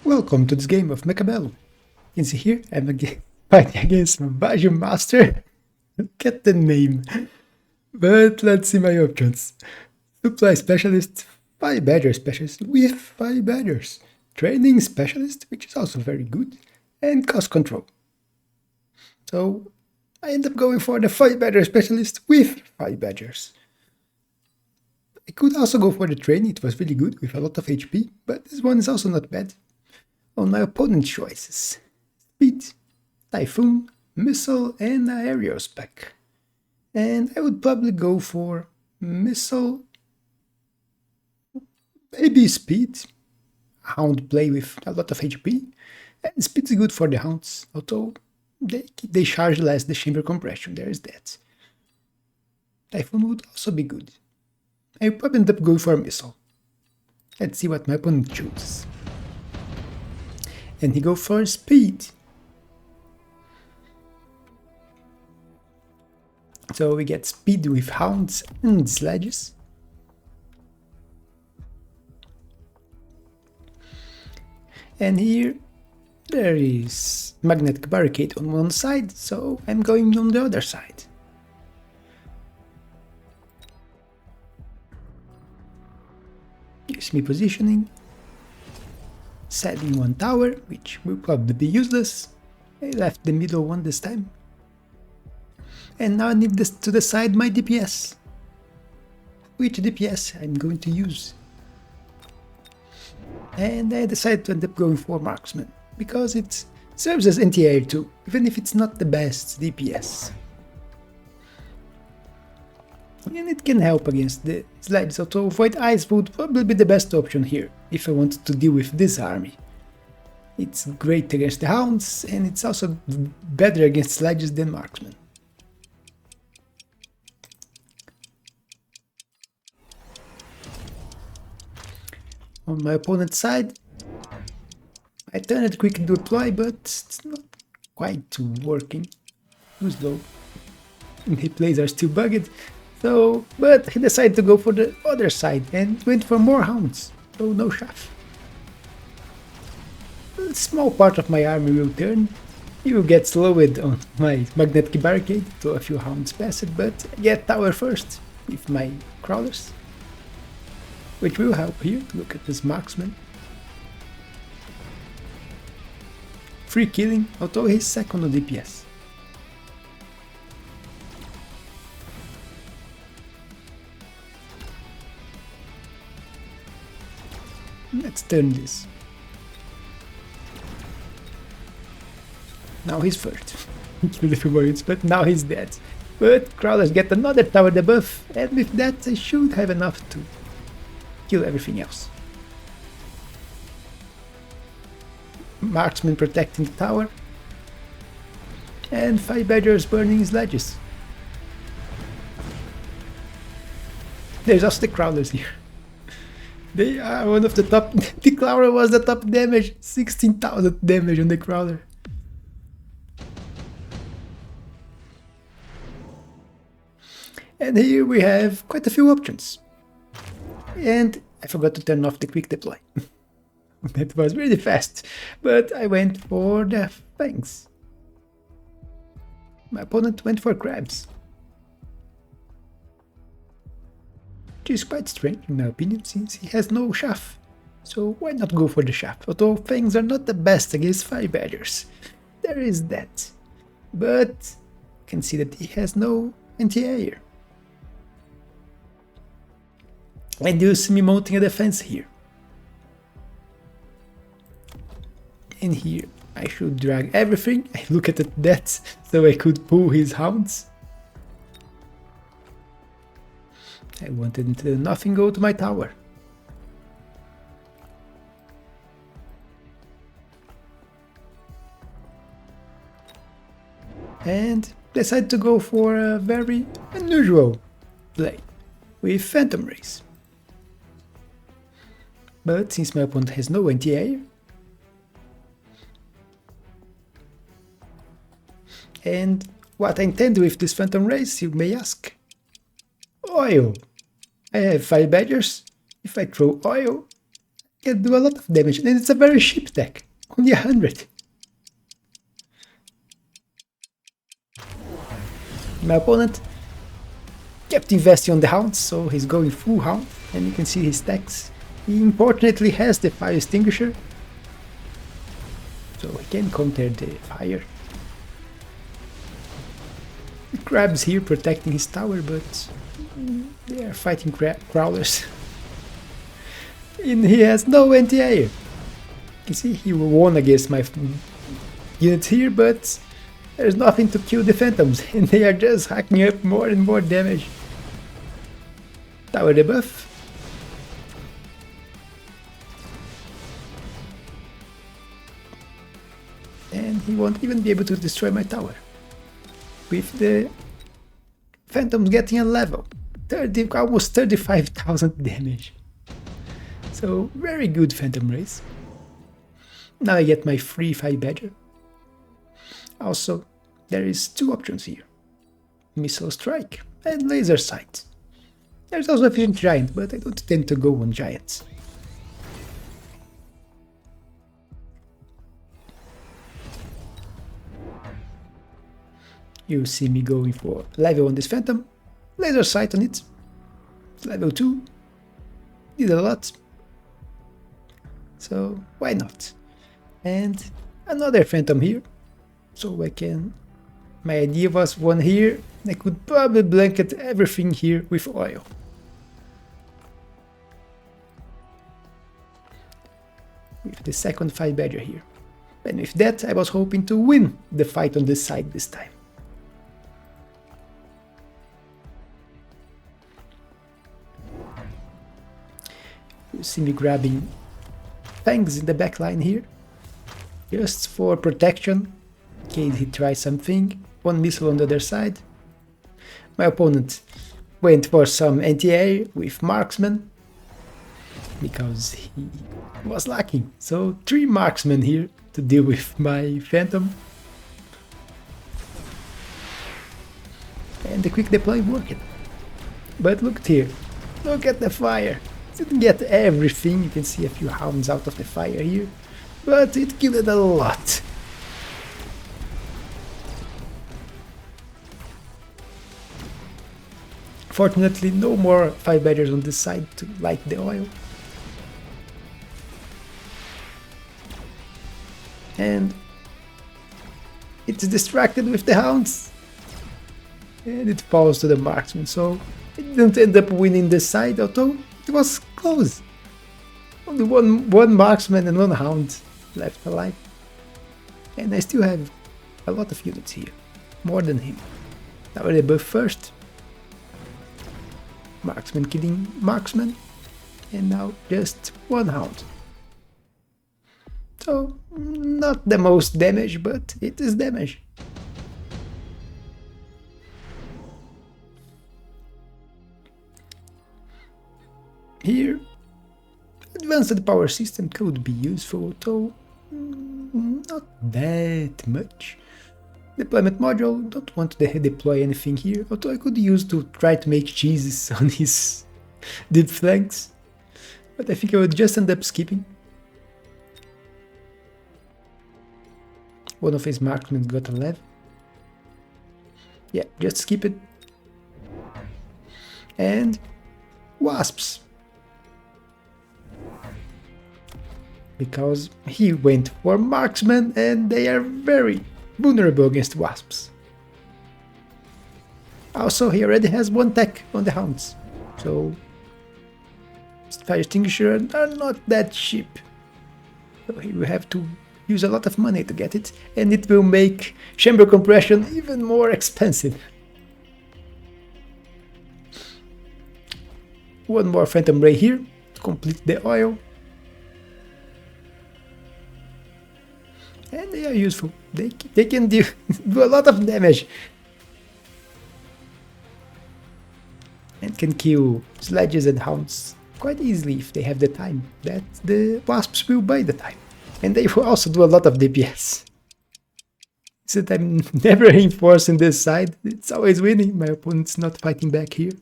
Welcome to this game of Mechabellum. You can see here I'm fighting against Baju Master. Get the name. But let's see my options. Supply Specialist, Fire Badger Specialist with Fire Badgers. Training Specialist, which is also very good. And Cost Control. So I end up going for the Fire Badger Specialist with Fire Badgers. I could also go for the training, it was really good with a lot of HP, but this one is also not bad. On my opponent's choices: Speed, Typhoon, Missile, and Aerial Spec. And I would probably go for Missile, maybe Speed. Hound play with a lot of HP, and Speed is good for the Hounds, although they charge less the chamber compression, there is that. Typhoon would also be good. I probably end up going for a Missile. Let's see what my opponent chooses. And he goes for Speed. So we get Speed with Hounds and Sledges. And here there is Magnetic Barricade on one side, so I'm going on the other side. Gives me positioning. Setting one tower, which will probably be useless. I left the middle one this time. And now I need this to decide my DPS. Which DPS I'm going to use. And I decided to end up going for Marksman, because it serves as anti-air too, even if it's not the best DPS. And it can help against the slides, although Void Eyes would probably be the best option here, if I wanted to deal with this army. It's great against the Hounds, and it's also better against sledges than Marksman. On my opponent's side, I turned quick deploy, but it's not quite working. Too slow. And the plays are still bugged. So, but he decided to go for the other side and went for more Hounds, so no chaff. A small part of my army will turn. He will get slowed on my Magnetic Barricade, so a few Hounds pass it, but I get tower first with my Crawlers. Which will help here. Look at this Marksman. Free killing, although he's second on DPS. Let's turn this. Now he's first. Killed a few more units, but now he's dead. But Crawlers get another tower debuff, and with that I should have enough to kill everything else. Marksman protecting the tower. And Fire Badgers burning his ledges. There's also the Crawlers here. They are one of the top. The Crawler was the top damage. 16,000 damage on the Crawler. And here we have quite a few options. And I forgot to turn off the quick deploy. That was really fast. But I went for the Fangs. My opponent went for Crabs. Which is quite strange in my opinion, since he has no chaff. So why not go for the chaff? Although Fangs are not the best against Fire Badgers. There is that. But you can see that he has no anti-air. And you see me mounting a defense here. And here I should drag everything. I look at that so I could pull his Hounds. I wanted nothing go to my tower. And decided to go for a very unusual play with Phantom Rays. But since my opponent has no anti-air, and what I intend with this Phantom Rays, you may ask? Oil! I have 5 Badgers. If I throw oil, can do a lot of damage, and it's a very cheap deck, only 100. My opponent kept investing on the Hounds, so he's going full Hound, and you can see his stacks. He unfortunately has the Fire Extinguisher, so he can counter the fire. He grabs here, protecting his tower, but they are fighting crawlers. And he has no anti-air. You can see he won against my units here, but there's nothing to kill the phantoms, and they are just hacking up more and more damage. Tower debuff. And he won't even be able to destroy my tower. With the phantoms getting a level. Almost 35,000 damage. So, very good phantom race. Now I get my free 5 badger. Also, there is 2 options here. Missile strike and laser sight. There's also efficient giant, but I don't tend to go on giants. You see me going for level on this phantom, laser sight on it, level 2, did a lot, so why not? And another phantom here, so I can, my idea was one here, I could probably blanket everything here with oil. With the second 5 badger here, and with that I was hoping to win the fight on this side this time. You see me grabbing fangs in the back line here, just for protection, in case he tries something. 1 missile on the other side. My opponent went for some anti-air with marksman, because he was lacking. So 3 marksmen here to deal with my phantom. And the quick deploy worked. But look here, look at the fire. Didn't get everything, you can see a few hounds out of the fire here, but it killed a lot. Fortunately, no more 5 badgers on this side to light the oil. And it's distracted with the hounds. And it falls to the marksman, so it didn't end up winning this side, although it was close. Only one marksman and 1 hound left alive. And I still have a lot of units here, more than him. Tower debuff first. Marksman killing marksman. And now just 1 hound. So, not the most damage, but it is damage. Here, advanced power system could be useful, though not that much. Deployment module, don't want to deploy anything here, although I could use to try to make cheeses on his deep flanks, but I think I would just end up skipping. One of his marksmen got a lev. Yeah, just skip it. And wasps. Because he went for marksman and they are very vulnerable against wasps. Also, he already has 1 tech on the hounds, so fire extinguisher are not that cheap. So he will have to use a lot of money to get it, and it will make chamber compression even more expensive. 1 more phantom ray here to complete the oil. And they are useful. They can do a lot of damage. And can kill sledges and hounds quite easily if they have the time. That the wasps will buy the time. And they will also do a lot of DPS. So that I'm never reinforcing this side. It's always winning. My opponent's not fighting back here.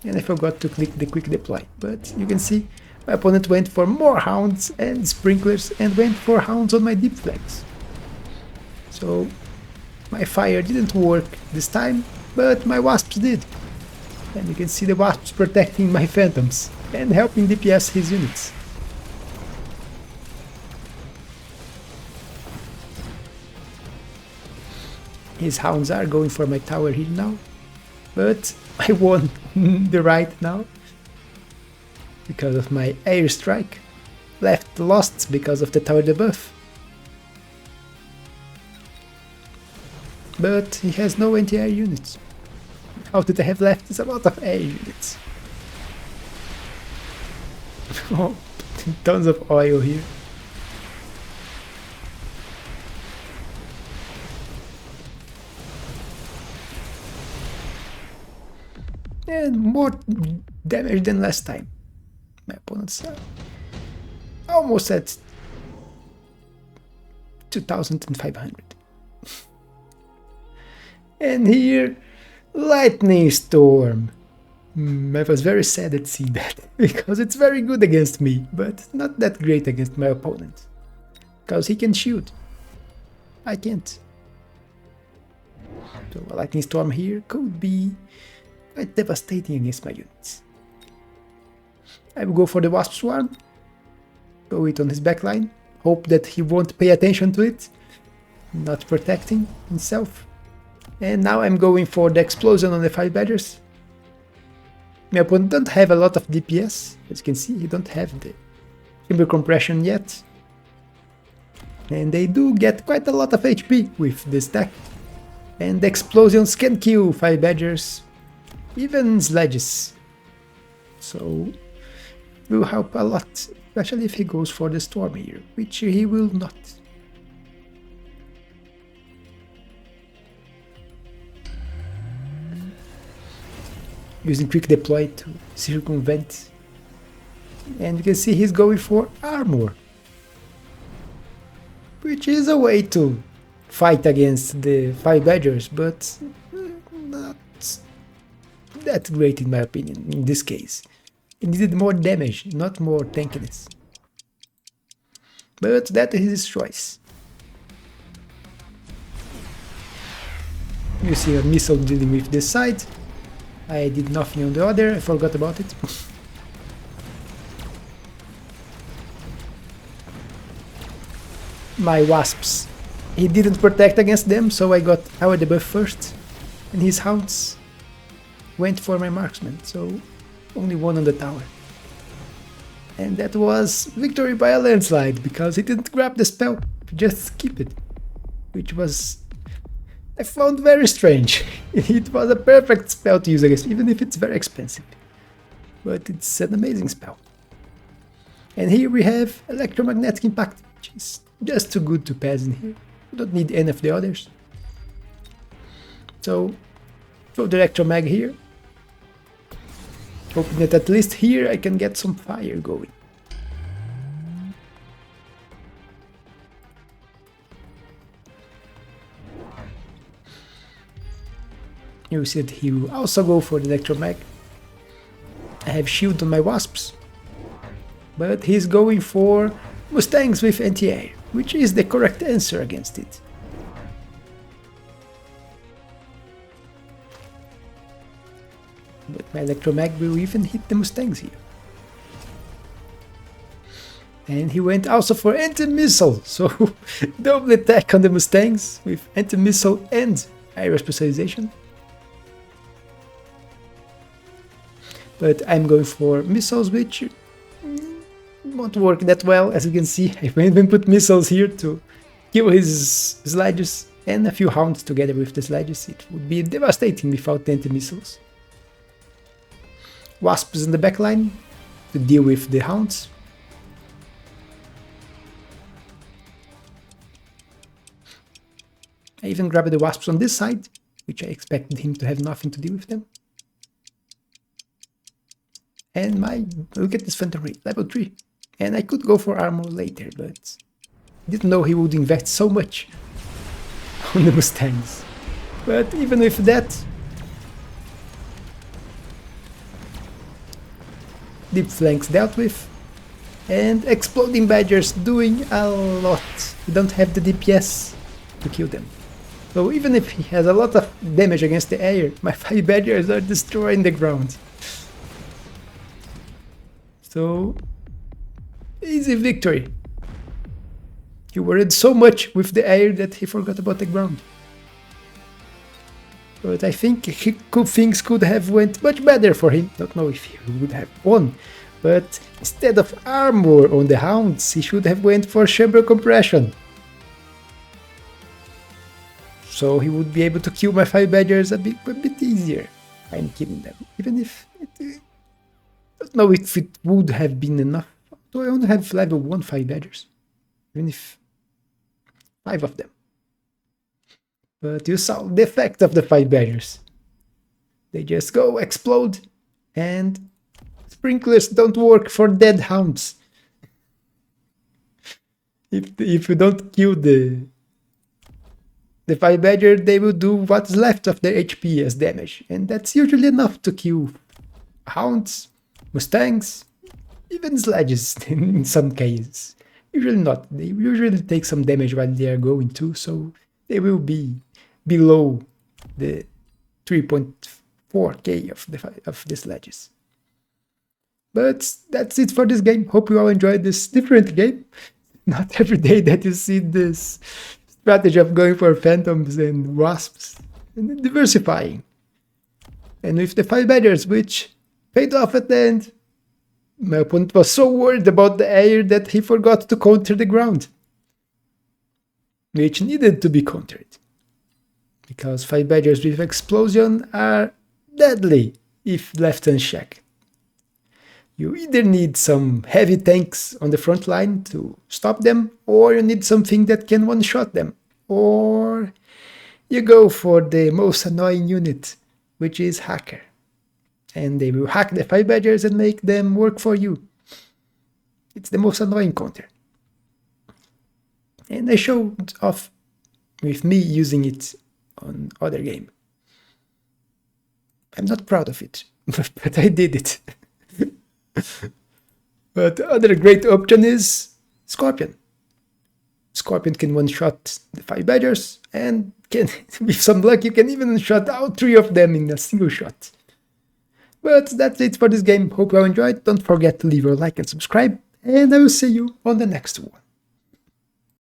And I forgot to click the quick deploy, but you can see my opponent went for more hounds and sprinklers and went for hounds on my deep flags. So my fire didn't work this time, but my wasps did. And you can see the wasps protecting my phantoms and helping DPS his units. His hounds are going for my tower here now, but I won the right now because of my airstrike. Left lost because of the tower debuff. But he has no anti-air units. How did I have left is a lot of air units. Oh, tons of oil here. And more damage than last time. My opponents are almost at 2,500. And here, lightning storm. I was very sad at seeing that, because it's very good against me, but not that great against my opponent. Because he can shoot. I can't. So a lightning storm here could be quite devastating against my units. I will go for the wasp swarm. Go it on his backline. Hope that he won't pay attention to it. Not protecting himself. And now I'm going for the explosion on the 5 badgers. My opponent don't have a lot of DPS. As you can see, he don't have the timber compression yet. And they do get quite a lot of HP with this stack. And the explosions can kill 5 badgers, even sledges. So will help a lot, especially if he goes for the storm here, which he will not. Using quick deploy to circumvent. And you can see he's going for armor, which is a way to fight against the 5 badgers, but not that great in my opinion in this case. He needed more damage, not more tankiness. But that is his choice. You see a missile dealing with this side. I did nothing on the other, I forgot about it. My wasps. He didn't protect against them, so I got our debuff first. And his hounds went for my marksman, so only one on the tower. And that was victory by a landslide, because he didn't grab the spell, just skip it. Which was, I found very strange. It was a perfect spell to use against, even if it's very expensive. But it's an amazing spell. And here we have electromagnetic impact, which is just too good to pass in here. You don't need any of the others. So, throw the electromag here. Hoping that at least here I can get some fire going. You see that he will also go for the electromag. I have shield on my wasps, but he's going for mustangs with anti-air, which is the correct answer against it. But my electromag will even hit the mustangs here. And he went also for anti-missile, so double attack on the mustangs with anti-missile and aerial specialization. But I'm going for missiles, which won't work that well. As you can see, I even put missiles here to kill his sledges and a few hounds together with the sledges. It would be devastating without the anti-missiles. Wasps in the backline to deal with the hounds. I even grabbed the wasps on this side, which I expected him to have nothing to do with them. And look at this phantom rate, level 3. And I could go for armor later, but didn't know he would invest so much on the mustangs. But even with that, deep flanks dealt with, and exploding badgers doing a lot. You don't have the DPS to kill them. So even if he has a lot of damage against the air, my 5 badgers are destroying the ground. So, easy victory. He worried so much with the air that he forgot about the ground. But I think things could have went much better for him. Don't know if he would have won. But instead of armor on the Hounds, he should have went for chamber compression. So he would be able to kill my 5 badgers a bit easier. I'm killing them. Even if I don't know if it would have been enough. So I only have level 1 5 badgers. Even if 5 of them. But you saw the effect of the 5 badgers. They just go explode, and sprinklers don't work for dead hounds. If you don't kill the 5 badger, they will do what's left of their HP as damage, and that's usually enough to kill hounds, mustangs, even sledges in some cases. Usually not. They usually take some damage while they are going too, so they will be below the 3.4k of the sledges. But that's it for this game. Hope you all enjoyed this different game. Not every day that you see this strategy of going for phantoms and wasps and diversifying. And with the 5 badgers, which paid off at the end, my opponent was so worried about the air that he forgot to counter the ground, which needed to be countered. Because 5 badgers with explosion are deadly if left unchecked. You either need some heavy tanks on the front line to stop them, or you need something that can one-shot them, or you go for the most annoying unit, which is Hacker. And they will hack the 5 badgers and make them work for you. It's the most annoying counter. And I showed off with me using it on other game. I'm not proud of it, but I did it. But other great option is Scorpion. Scorpion can one-shot the 5 badgers, and can, with some luck, you can even shot out 3 of them in a single shot. But that's it for this game. Hope you all enjoyed. Don't forget to leave a like and subscribe, and I will see you on the next one.